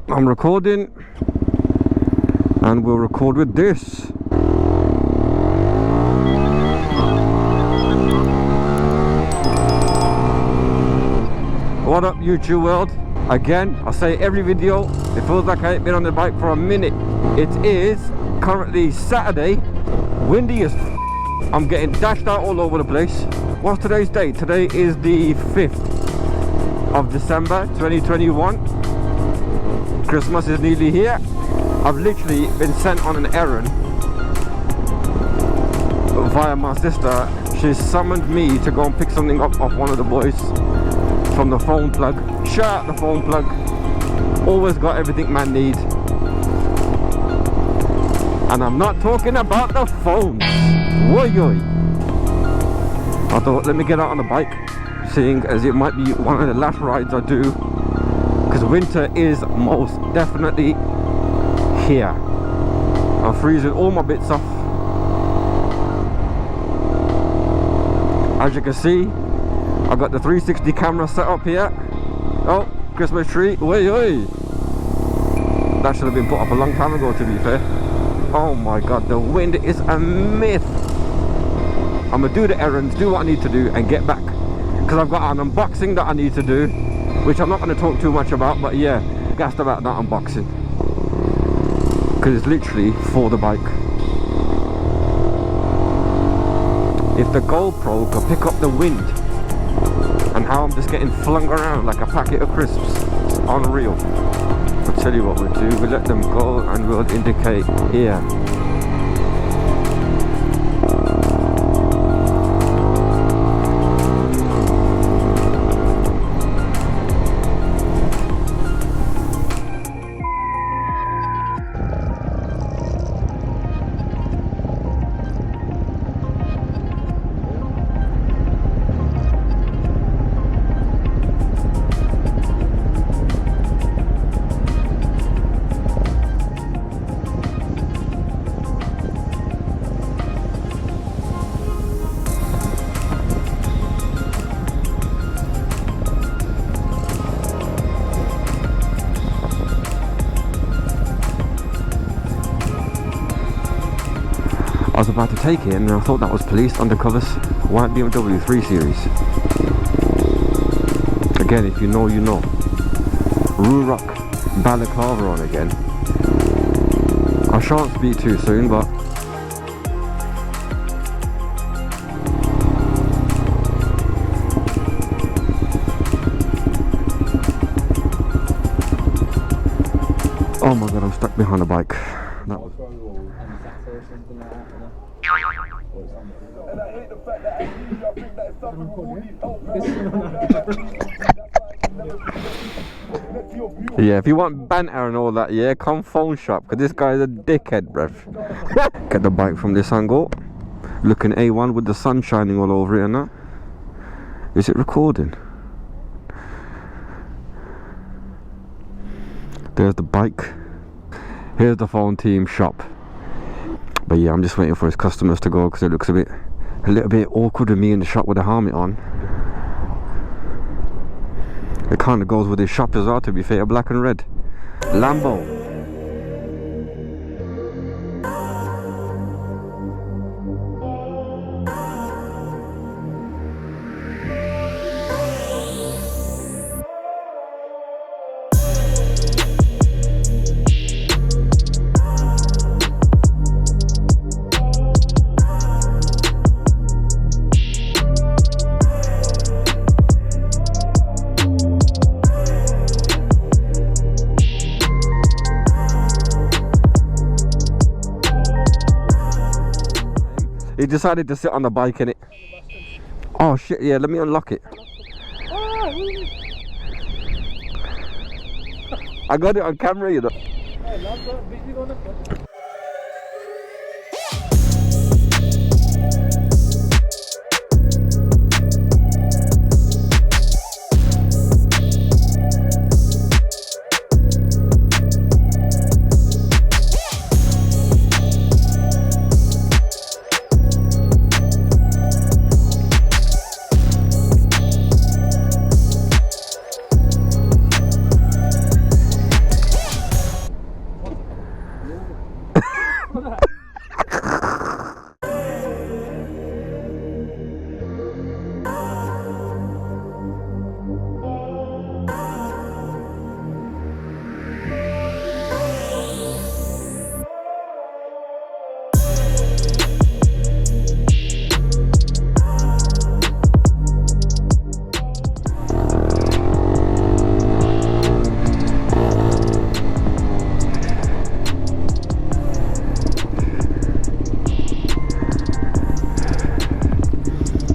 I'm recording, and we'll record with this. What up, YouTube world? Again, I say every video, it feels like I ain't been on the bike for a minute. It is currently Saturday, windy as f. I'm getting dashed out all over the place. What's today's date? Today is the 5th of December 2021. Christmas is nearly here. I've literally been sent on an errand via my sister. She summoned me to go and pick something up off one of the boys from the phone plug. Shout out the phone plug. Always got everything man needs. And I'm not talking about the phones. Woy. I thought, let me get out on the bike, seeing as it might be one of the last rides I do, because winter is most definitely here. I'm freezing all my bits off. As you can see, I've got the 360 camera set up here. Oh, Christmas tree. Woy. That should have been put up a long time ago, to be fair. Oh my god, the wind is a myth. I'm gonna do the errands, do what I need to do, and get back, because I've got an unboxing that I need to do, which I'm not going to talk too much about, but yeah, gassed about that unboxing, because it's literally for the bike. If the GoPro could pick up the wind and how I'm just getting flung around like a packet of crisps, it's unreal. I'll tell you what we'll do, we'll let them go and we'll indicate here. I was about to take it and I thought that was police undercovers. White BMW 3 Series. Again, if you know, you know. Rurock Balaclava on again. I shan't speak too soon, but oh my god, I'm stuck behind a bike. That was yeah, if you want banter and all that, yeah, come phone shop, because this guy's a dickhead, bruv. Get the bike from this angle, looking A1 with the sun shining all over it and that. Is it recording? There's the bike. Here's the phone team shop. But yeah, I'm just waiting for his customers to go, because it looks a little bit awkward with me in the shop with the helmet on. It kind of goes with his shop as well, to be fair, black and red. Lambo. He decided to sit on the bike, innit? Oh shit, yeah, let me unlock it. I got it on camera, you know.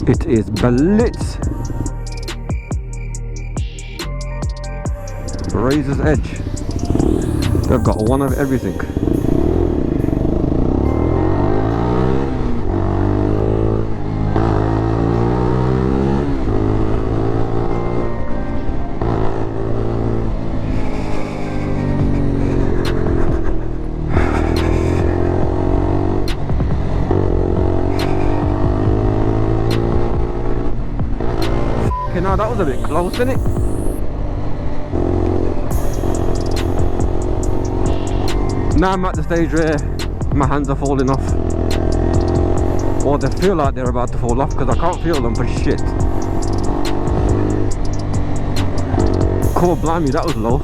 It is Blitz. Razor's Edge. They've got one of everything. Okay, now that was a bit close, isn't it? Now I'm at the stage where my hands are falling off, or they feel like they're about to fall off because I can't feel them for shit. Cool, blimey, that was low.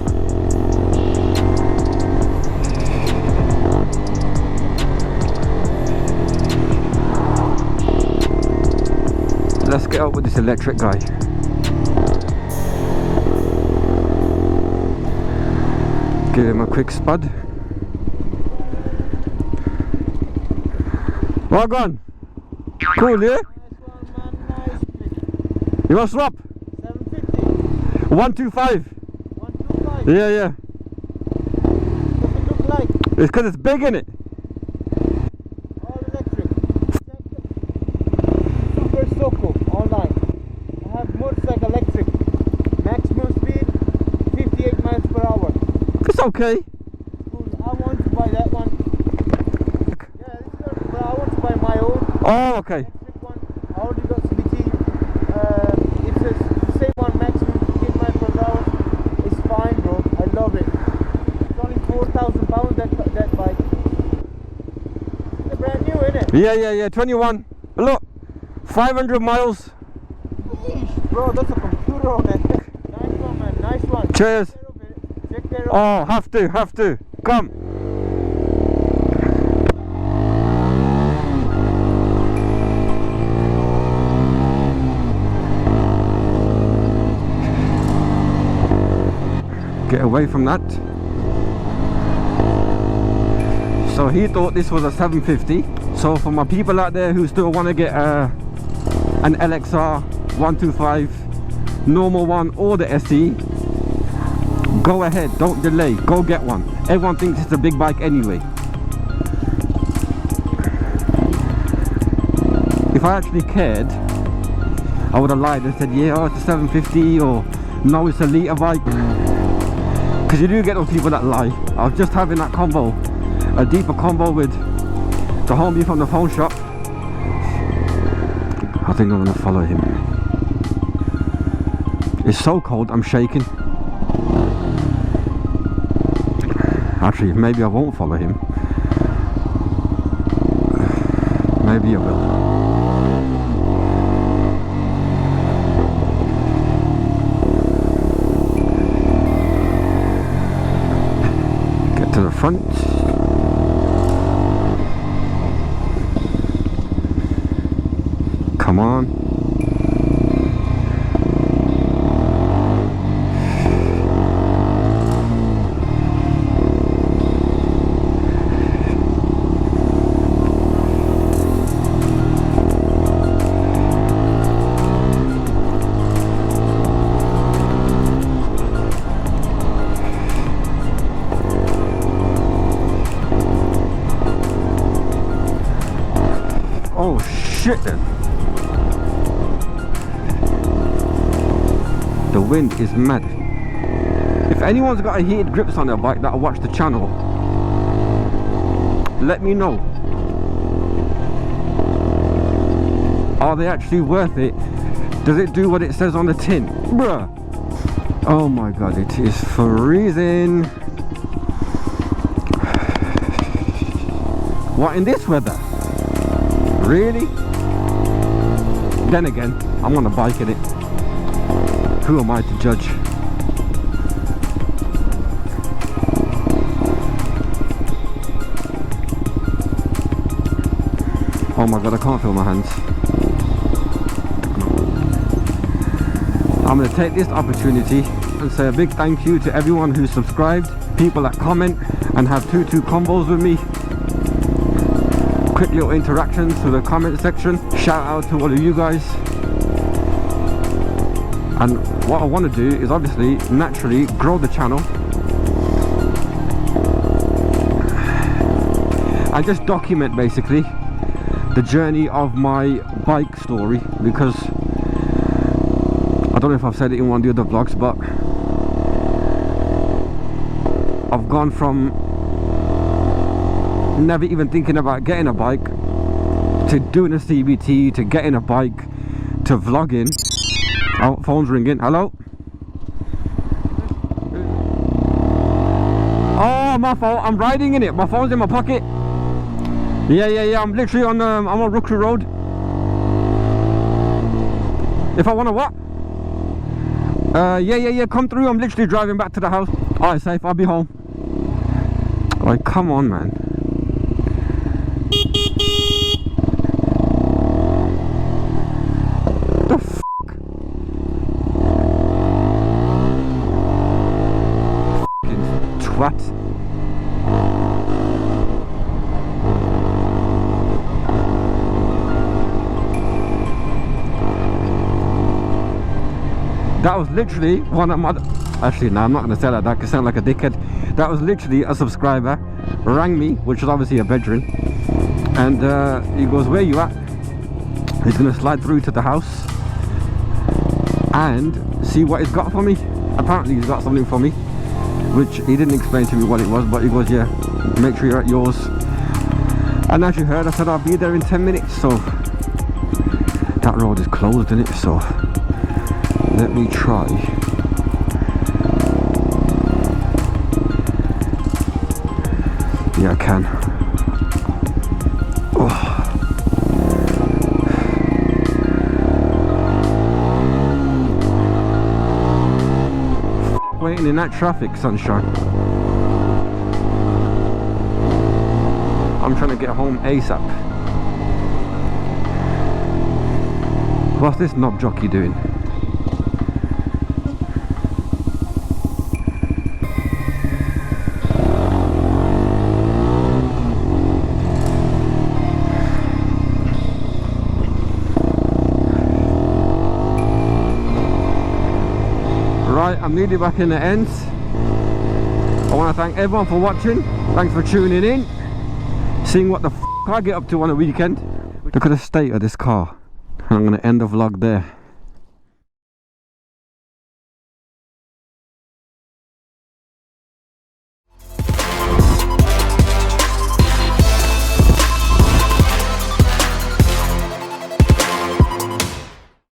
Let's get up with this electric guy. Give him a quick spud. Well gone. Cool, yeah? You want to swap? 750. 125. 125. Yeah, yeah. Does it look like? It's because it's big, innit? All electric. Super Soko online. I have motorcycle electric. Maximum speed 58 miles per hour. It's okay. Cool. I want to buy that one. Yeah, this is good, but I want to buy my own. Oh, okay. Electric one. I already got CBT. It's the same one, maximum 58 miles per hour. It's fine, bro. I love it. It's only £4,000 that bike. It's brand new, isn't it? Yeah, 21. Look, 500 miles. Yeesh, bro, that's a computer on it. Nice one, man. Nice one. Cheers. Take care of it. Oh, have to. Come. Get away from that. So he thought this was a 750. So for my people out there who still want to get an LXR 125, normal one or the SE, go ahead, don't delay, go get one. Everyone thinks it's a big bike anyway. If I actually cared, I would have lied and said, yeah, oh, it's a 750, or no, it's a litre bike. Because you do get those people that lie. I was just having that convo, a deeper convo with the homie from the phone shop. I think I'm going to follow him. It's so cold, I'm shaking. Actually, maybe I won't follow him. Maybe I will. Get to the front. Come on. Oh shit then. The wind is mad. If anyone's got a heated grips on their bike that'll watch the channel, let me know. Are they actually worth it? Does it do what it says on the tin? Bruh. Oh my god, it is freezing. What, in this weather? Really? Then again, I'm on a bike in it. Who am I to judge? Oh my god, I can't feel my hands. I'm going to take this opportunity and say a big thank you to everyone who's subscribed, people that comment and have 2-2 combos with me. quick little interactions to the comment section. Shout out to all of you guys. And what I want to do is obviously naturally grow the channel and just document basically the journey of my bike story, because I don't know if I've said it in one of the other vlogs, but I've gone from never even thinking about getting a bike to doing a CBT to getting a bike to vlogging. Oh, phone's ringing. Hello? Oh, my fault. I'm riding in it. My phone's in my pocket. Yeah. I'm literally on I'm on Rookery Road. If I want to what? Yeah. Come through. I'm literally driving back to the house. Alright, safe. I'll be home. Like, come on, man. The f***? F***ing twat. That was literally one of my... Actually, no, I'm not going to say that. That could sound like a dickhead. That was literally a subscriber rang me, which was obviously a veteran. And he goes, where you at? He's going to slide through to the house and see what he's got for me. Apparently he's got something for me, which he didn't explain to me what it was, but he goes, yeah, make sure you're at yours. And as you heard, I said I'll be there in 10 minutes. So that road is closed, isn't it? So let me try. Yeah, I can. Oh. Waiting in that traffic, sunshine. I'm trying to get home ASAP. What's this knob jockey doing? Right, I'm nearly back in the ends. I want to thank everyone for watching. Thanks for tuning in, seeing what the f I get up to on a weekend. Look at the state of this car. I'm going to end the vlog there.